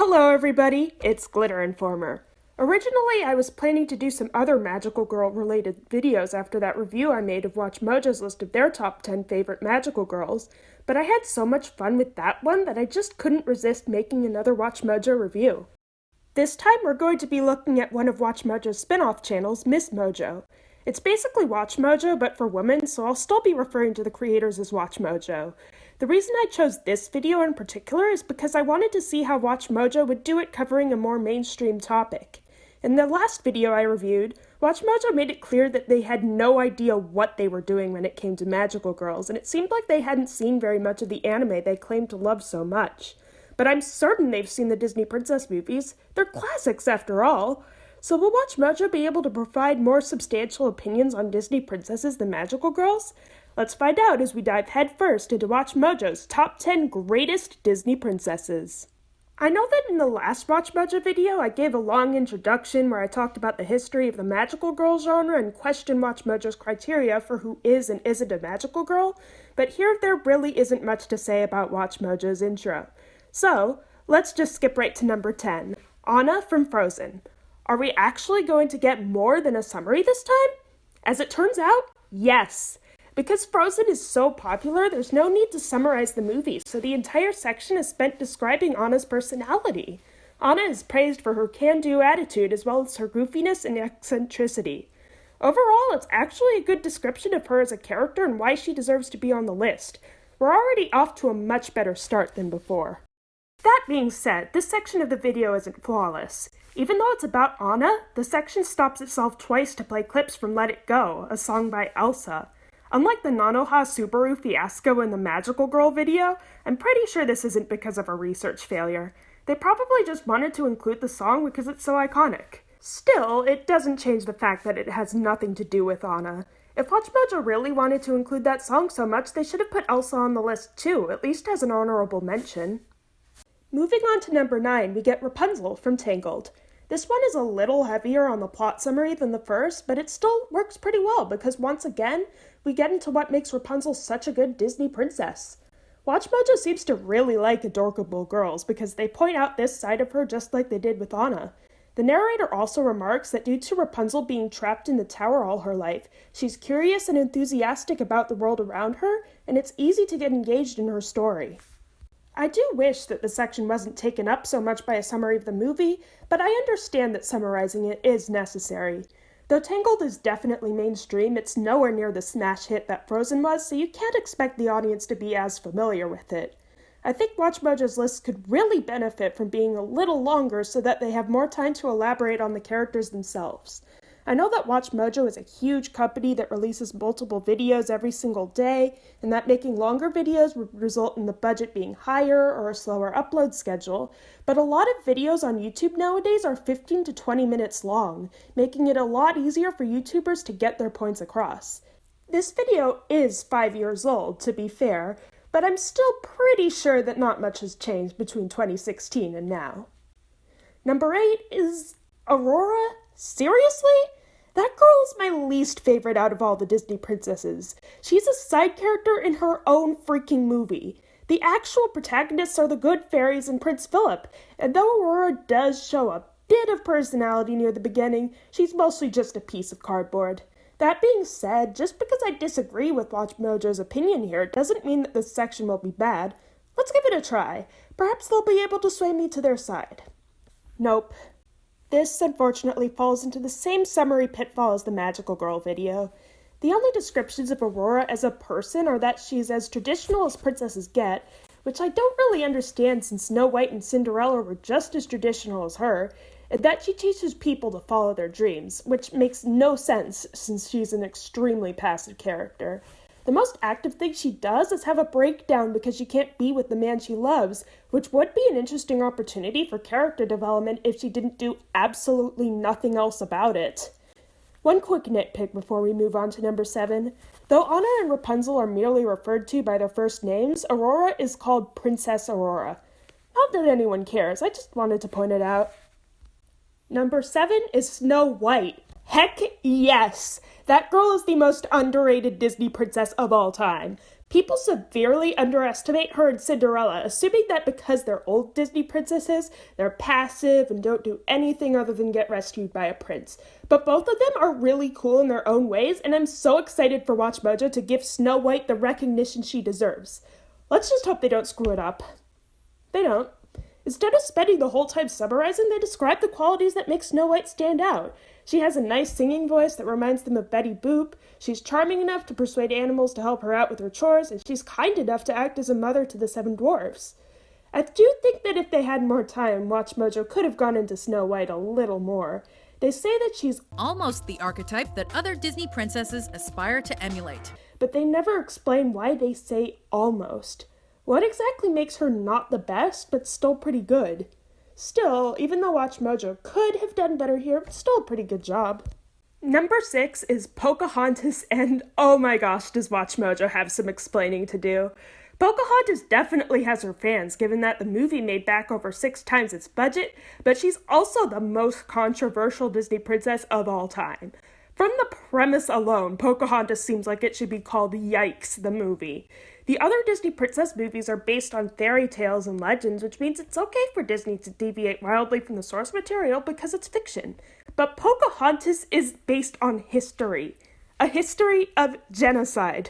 Hello everybody, it's Glitter Informer. Originally, I was planning to do some other magical girl related videos after that review I made of WatchMojo's list of their top 10 favorite magical girls, but I had so much fun with that one that I just couldn't resist making another WatchMojo review. This time we're going to be looking at one of WatchMojo's spin-off channels, Miss Mojo. It's basically WatchMojo but for women, so I'll still be referring to the creators as WatchMojo. The reason I chose this video in particular is because I wanted to see how WatchMojo would do it covering a more mainstream topic. In the last video I reviewed, WatchMojo made it clear that they had no idea what they were doing when it came to magical girls, and it seemed like they hadn't seen very much of the anime they claimed to love so much. But I'm certain they've seen the Disney princess movies. They're classics after all. So will WatchMojo be able to provide more substantial opinions on Disney princesses than magical girls? Let's find out as we dive headfirst into WatchMojo's top 10 greatest Disney princesses. I know that in the last WatchMojo video I gave a long introduction where I talked about the history of the magical girl genre and questioned WatchMojo's criteria for who is and isn't a magical girl, but here there really isn't much to say about WatchMojo's intro. So, let's just skip right to number 10, Anna from Frozen. Are we actually going to get more than a summary this time? As it turns out, yes. Because Frozen is so popular, there's no need to summarize the movie, so the entire section is spent describing Anna's personality. Anna is praised for her can-do attitude as well as her goofiness and eccentricity. Overall, it's actually a good description of her as a character and why she deserves to be on the list. We're already off to a much better start than before. That being said, this section of the video isn't flawless. Even though it's about Anna, the section stops itself twice to play clips from Let It Go, a song by Elsa. Unlike the Nanoha Subaru fiasco in the Magical Girl video, I'm pretty sure this isn't because of a research failure. They probably just wanted to include the song because it's so iconic. Still, it doesn't change the fact that it has nothing to do with Anna. If WatchMojo really wanted to include that song so much, they should have put Elsa on the list too, at least as an honorable mention. Moving on to number 9, we get Rapunzel from Tangled. This one is a little heavier on the plot summary than the first, but it still works pretty well because once again, we get into what makes Rapunzel such a good Disney princess. WatchMojo seems to really like adorable girls because they point out this side of her just like they did with Anna. The narrator also remarks that due to Rapunzel being trapped in the tower all her life, she's curious and enthusiastic about the world around her, and it's easy to get engaged in her story. I do wish that the section wasn't taken up so much by a summary of the movie, but I understand that summarizing it is necessary. Though Tangled is definitely mainstream, it's nowhere near the smash hit that Frozen was, so you can't expect the audience to be as familiar with it. I think WatchMojo's list could really benefit from being a little longer so that they have more time to elaborate on the characters themselves. I know that WatchMojo is a huge company that releases multiple videos every single day, and that making longer videos would result in the budget being higher or a slower upload schedule, but a lot of videos on YouTube nowadays are 15 to 20 minutes long, making it a lot easier for YouTubers to get their points across. This video is 5 years old, to be fair, but I'm still pretty sure that not much has changed between 2016 and now. Number 8 is Aurora? Seriously? That girl is my least favorite out of all the Disney princesses. She's a side character in her own freaking movie. The actual protagonists are the good fairies and Prince Philip, and though Aurora does show a bit of personality near the beginning, she's mostly just a piece of cardboard. That being said, just because I disagree with WatchMojo's opinion here doesn't mean that this section will be bad. Let's give it a try. Perhaps they'll be able to sway me to their side. Nope. This, unfortunately, falls into the same summary pitfall as the Magical Girl video. The only descriptions of Aurora as a person are that she's as traditional as princesses get, which I don't really understand since Snow White and Cinderella were just as traditional as her, and that she teaches people to follow their dreams, which makes no sense since she's an extremely passive character. The most active thing she does is have a breakdown because she can't be with the man she loves, which would be an interesting opportunity for character development if she didn't do absolutely nothing else about it. One quick nitpick before we move on to number 7. Though Anna and Rapunzel are merely referred to by their first names, Aurora is called Princess Aurora. Not that anyone cares, I just wanted to point it out. Number 7 is Snow White. Heck yes! That girl is the most underrated Disney princess of all time. People severely underestimate her and Cinderella, assuming that because they're old Disney princesses, they're passive and don't do anything other than get rescued by a prince. But both of them are really cool in their own ways, and I'm so excited for WatchMojo to give Snow White the recognition she deserves. Let's just hope they don't screw it up. They don't. Instead of spending the whole time summarizing, they describe the qualities that make Snow White stand out. She has a nice singing voice that reminds them of Betty Boop, she's charming enough to persuade animals to help her out with her chores, and she's kind enough to act as a mother to the 7 dwarfs. I do think that if they had more time, WatchMojo could have gone into Snow White a little more. They say that she's almost the archetype that other Disney princesses aspire to emulate. But they never explain why they say almost. What exactly makes her not the best, but still pretty good? Still, even though WatchMojo could have done better here, it's still a pretty good job. Number 6 is Pocahontas, and oh my gosh, does WatchMojo have some explaining to do. Pocahontas definitely has her fans, given that the movie made back over 6 times its budget, but she's also the most controversial Disney princess of all time. From the premise alone, Pocahontas seems like it should be called Yikes, the movie. The other Disney princess movies are based on fairy tales and legends, which means it's okay for Disney to deviate wildly from the source material because it's fiction. But Pocahontas is based on history. A history of genocide.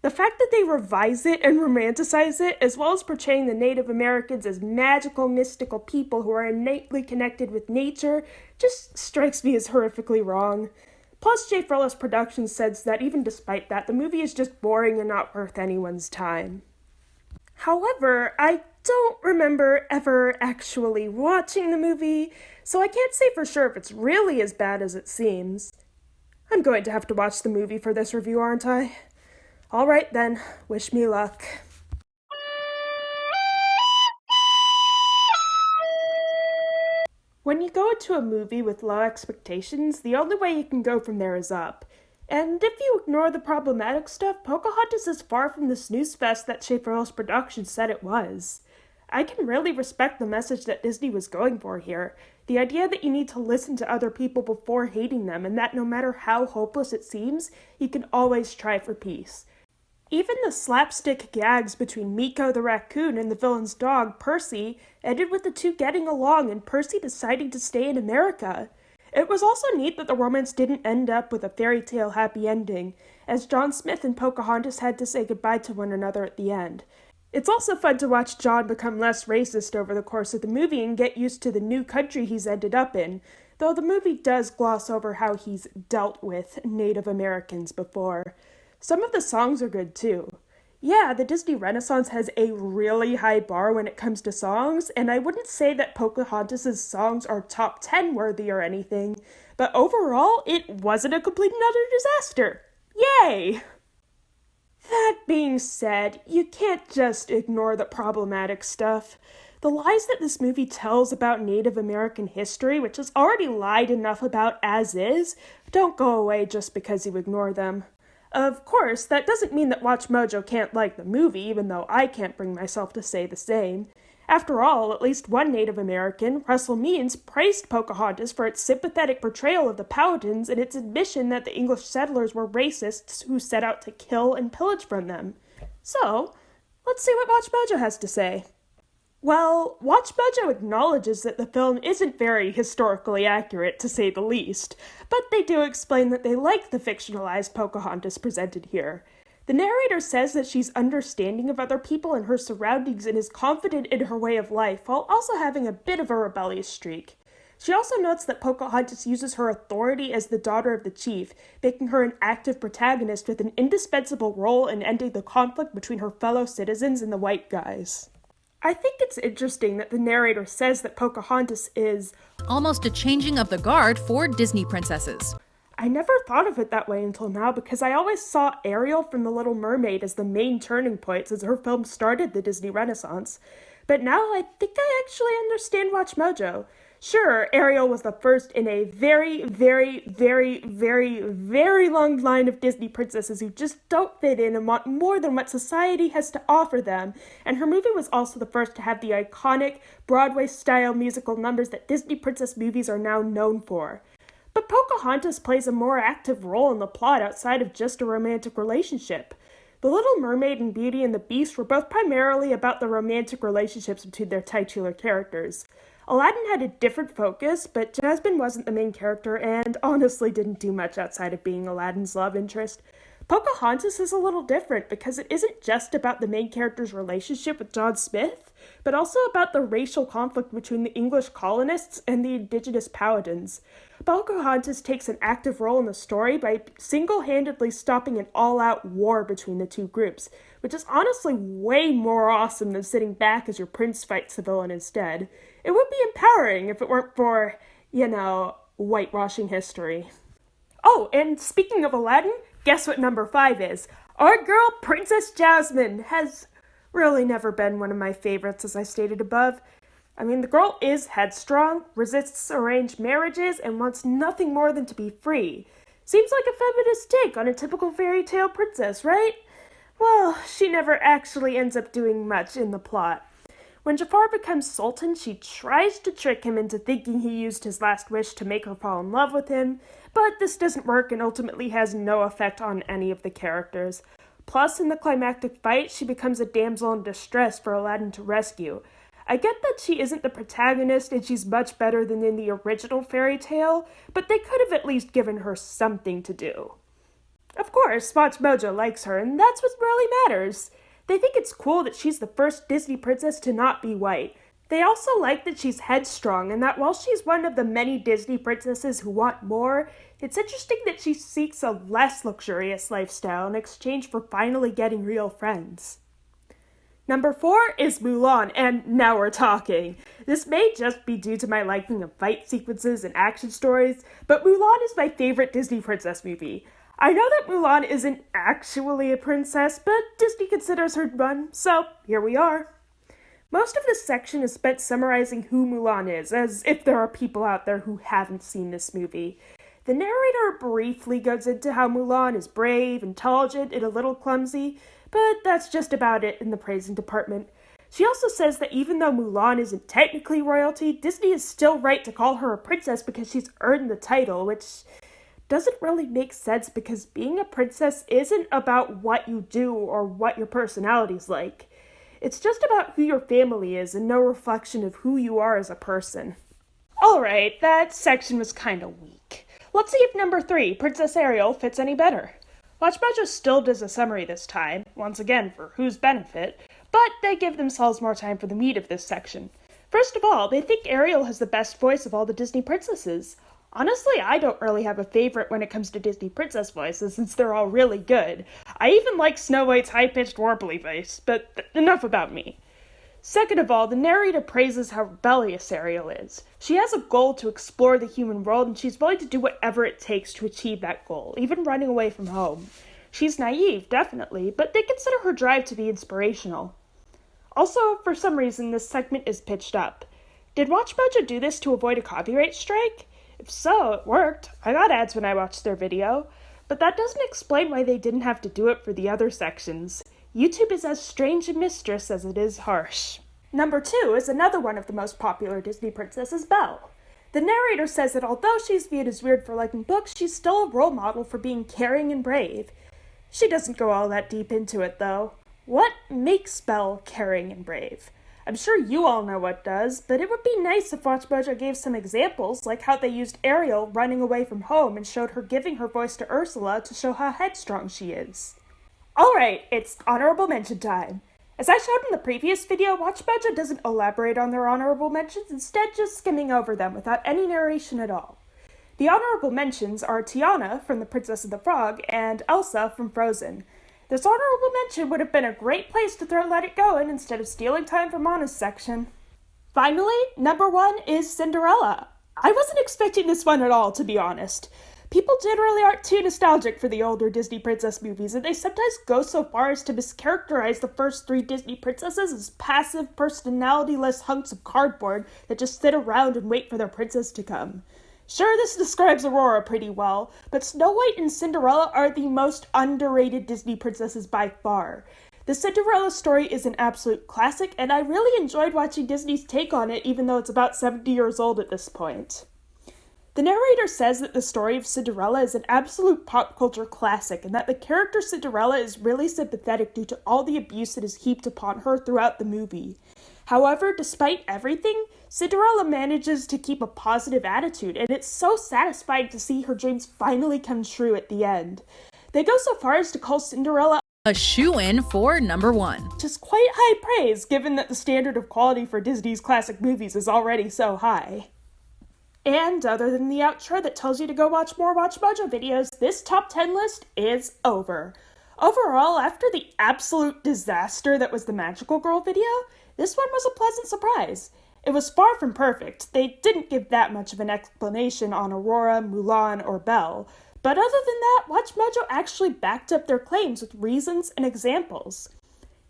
The fact that they revise it and romanticize it, as well as portraying the Native Americans as magical, mystical people who are innately connected with nature, just strikes me as horrifically wrong. Plus, J. Furless Productions says that even despite that, the movie is just boring and not worth anyone's time. However, I don't remember ever actually watching the movie, so I can't say for sure if it's really as bad as it seems. I'm going to have to watch the movie for this review, aren't I? Alright then, wish me luck. When you go into a movie with low expectations, the only way you can go from there is up. And if you ignore the problematic stuff, Pocahontas is far from the snooze fest that Schaefer-Ellis Productions said it was. I can really respect the message that Disney was going for here. The idea that you need to listen to other people before hating them, and that no matter how hopeless it seems, you can always try for peace. Even the slapstick gags between Meeko the raccoon and the villain's dog, Percy, ended with the two getting along and Percy deciding to stay in America. It was also neat that the romance didn't end up with a fairy tale happy ending, as John Smith and Pocahontas had to say goodbye to one another at the end. It's also fun to watch John become less racist over the course of the movie and get used to the new country he's ended up in, though the movie does gloss over how he's dealt with Native Americans before. Some of the songs are good too. Yeah, the Disney Renaissance has a really high bar when it comes to songs, and I wouldn't say that Pocahontas' songs are top 10 worthy or anything, but overall, it wasn't a complete and utter disaster. Yay! That being said, you can't just ignore the problematic stuff. The lies that this movie tells about Native American history, which is already lied enough about as is, don't go away just because you ignore them. Of course, that doesn't mean that WatchMojo can't like the movie, even though I can't bring myself to say the same. After all, at least one Native American, Russell Means, praised Pocahontas for its sympathetic portrayal of the Powhatans and its admission that the English settlers were racists who set out to kill and pillage from them. So, let's see what WatchMojo has to say. Well, WatchMojo acknowledges that the film isn't very historically accurate, to say the least, but they do explain that they like the fictionalized Pocahontas presented here. The narrator says that she's understanding of other people and her surroundings and is confident in her way of life, while also having a bit of a rebellious streak. She also notes that Pocahontas uses her authority as the daughter of the chief, making her an active protagonist with an indispensable role in ending the conflict between her fellow citizens and the white guys. I think it's interesting that the narrator says that Pocahontas is almost a changing of the guard for Disney princesses. I never thought of it that way until now because I always saw Ariel from The Little Mermaid as the main turning point as her film started the Disney Renaissance. But now I think I actually understand WatchMojo. Sure, Ariel was the first in a very, very, very, very, very long line of Disney princesses who just don't fit in and want more than what society has to offer them, and her movie was also the first to have the iconic Broadway-style musical numbers that Disney princess movies are now known for. But Pocahontas plays a more active role in the plot outside of just a romantic relationship. The Little Mermaid and Beauty and the Beast were both primarily about the romantic relationships between their titular characters. Aladdin had a different focus, but Jasmine wasn't the main character and honestly didn't do much outside of being Aladdin's love interest. Pocahontas is a little different because it isn't just about the main character's relationship with John Smith, but also about the racial conflict between the English colonists and the indigenous Powhatans. Pocahontas takes an active role in the story by single-handedly stopping an all-out war between the two groups, which is honestly way more awesome than sitting back as your prince fights the villain instead. It would be empowering if it weren't for, whitewashing history. Oh, and speaking of Aladdin, guess what number 5 is? Our girl, Princess Jasmine, has really never been one of my favorites, as I stated above. I mean, the girl is headstrong, resists arranged marriages, and wants nothing more than to be free. Seems like a feminist take on a typical fairy tale princess, right? Well, she never actually ends up doing much in the plot. When Jafar becomes Sultan, she tries to trick him into thinking he used his last wish to make her fall in love with him, but this doesn't work and ultimately has no effect on any of the characters. Plus, in the climactic fight, she becomes a damsel in distress for Aladdin to rescue. I get that she isn't the protagonist and she's much better than in the original fairy tale, but they could have at least given her something to do. Of course, WatchMojo likes her, and that's what really matters. They think it's cool that she's the first Disney princess to not be white. They also like that she's headstrong and that while she's one of the many Disney princesses who want more, it's interesting that she seeks a less luxurious lifestyle in exchange for finally getting real friends. Number 4 is Mulan, and now we're talking. This may just be due to my liking of fight sequences and action stories, but Mulan is my favorite Disney princess movie. I know that Mulan isn't actually a princess, but Disney considers her one, so here we are. Most of this section is spent summarizing who Mulan is, as if there are people out there who haven't seen this movie. The narrator briefly goes into how Mulan is brave, intelligent, and a little clumsy, but that's just about it in the praising department. She also says that even though Mulan isn't technically royalty, Disney is still right to call her a princess because she's earned the title, which doesn't really make sense because being a princess isn't about what you do or what your personality's like. It's just about who your family is and no reflection of who you are as a person. Alright, that section was kinda weak. Let's see if number 3, Princess Ariel, fits any better. WatchMojo still does a summary this time, once again for whose benefit, but they give themselves more time for the meat of this section. First of all, they think Ariel has the best voice of all the Disney princesses. Honestly, I don't really have a favorite when it comes to Disney princess voices since they're all really good. I even like Snow White's high-pitched warbly voice, but enough about me. Second of all, the narrator praises how rebellious Ariel is. She has a goal to explore the human world and she's willing to do whatever it takes to achieve that goal, even running away from home. She's naive, definitely, but they consider her drive to be inspirational. Also, for some reason, this segment is pitched up. Did WatchMojo do this to avoid a copyright strike? If so, it worked. I got ads when I watched their video. But that doesn't explain why they didn't have to do it for the other sections. YouTube is as strange a mistress as it is harsh. Number 2 is another one of the most popular Disney princesses, Belle. The narrator says that although she's viewed as weird for liking books, she's still a role model for being caring and brave. She doesn't go all that deep into it, though. What makes Belle caring and brave? I'm sure you all know what does, but it would be nice if WatchMojo gave some examples, like how they used Ariel running away from home and showed her giving her voice to Ursula to show how headstrong she is. Alright, it's honorable mention time. As I showed in the previous video, WatchMojo doesn't elaborate on their honorable mentions, instead just skimming over them without any narration at all. The honorable mentions are Tiana from The Princess and the Frog and Elsa from Frozen. This honorable mention would have been a great place to throw Let It Go in instead of stealing time from Anna's section. Finally, number 1 is Cinderella. I wasn't expecting this one at all, to be honest. People generally aren't too nostalgic for the older Disney princess movies, and they sometimes go so far as to mischaracterize the first 3 Disney princesses as passive, personality-less hunks of cardboard that just sit around and wait for their princess to come. Sure, this describes Aurora pretty well, but Snow White and Cinderella are the most underrated Disney princesses by far. The Cinderella story is an absolute classic, and I really enjoyed watching Disney's take on it, even though it's about 70 years old at this point. The narrator says that the story of Cinderella is an absolute pop culture classic and that the character Cinderella is really sympathetic due to all the abuse that is heaped upon her throughout the movie. However, despite everything, Cinderella manages to keep a positive attitude, and it's so satisfying to see her dreams finally come true at the end. They go so far as to call Cinderella a shoo-in for #1. which is quite high praise given that the standard of quality for Disney's classic movies is already so high. And other than the outro that tells you to go watch more WatchMojo videos, this top 10 list is over. Overall, after the absolute disaster that was the Magical Girl video, this one was a pleasant surprise. It was far from perfect. They didn't give that much of an explanation on Aurora, Mulan, or Belle. But other than that, WatchMojo actually backed up their claims with reasons and examples.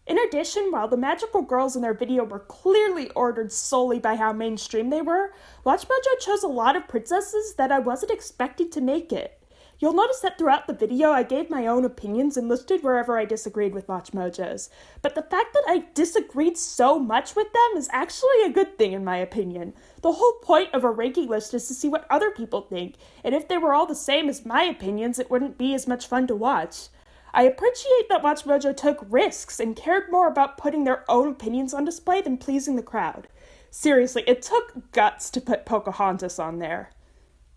In addition, while the magical girls in their video were clearly ordered solely by how mainstream they were, WatchMojo chose a lot of princesses that I wasn't expecting to make it. You'll notice that throughout the video I gave my own opinions and listed wherever I disagreed with WatchMojo's. But the fact that I disagreed so much with them is actually a good thing in my opinion. The whole point of a ranking list is to see what other people think, and if they were all the same as my opinions, it wouldn't be as much fun to watch. I appreciate that WatchMojo took risks and cared more about putting their own opinions on display than pleasing the crowd. Seriously, it took guts to put Pocahontas on there.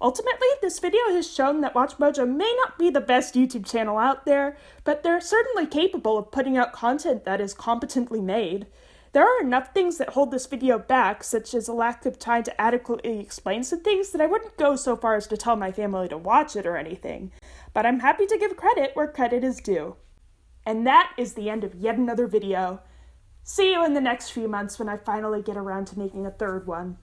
Ultimately, this video has shown that WatchMojo may not be the best YouTube channel out there, but they're certainly capable of putting out content that is competently made. There are enough things that hold this video back, such as a lack of time to adequately explain some things, that I wouldn't go so far as to tell my family to watch it or anything. But I'm happy to give credit where credit is due. And that is the end of yet another video. See you in the next few months when I finally get around to making a third one.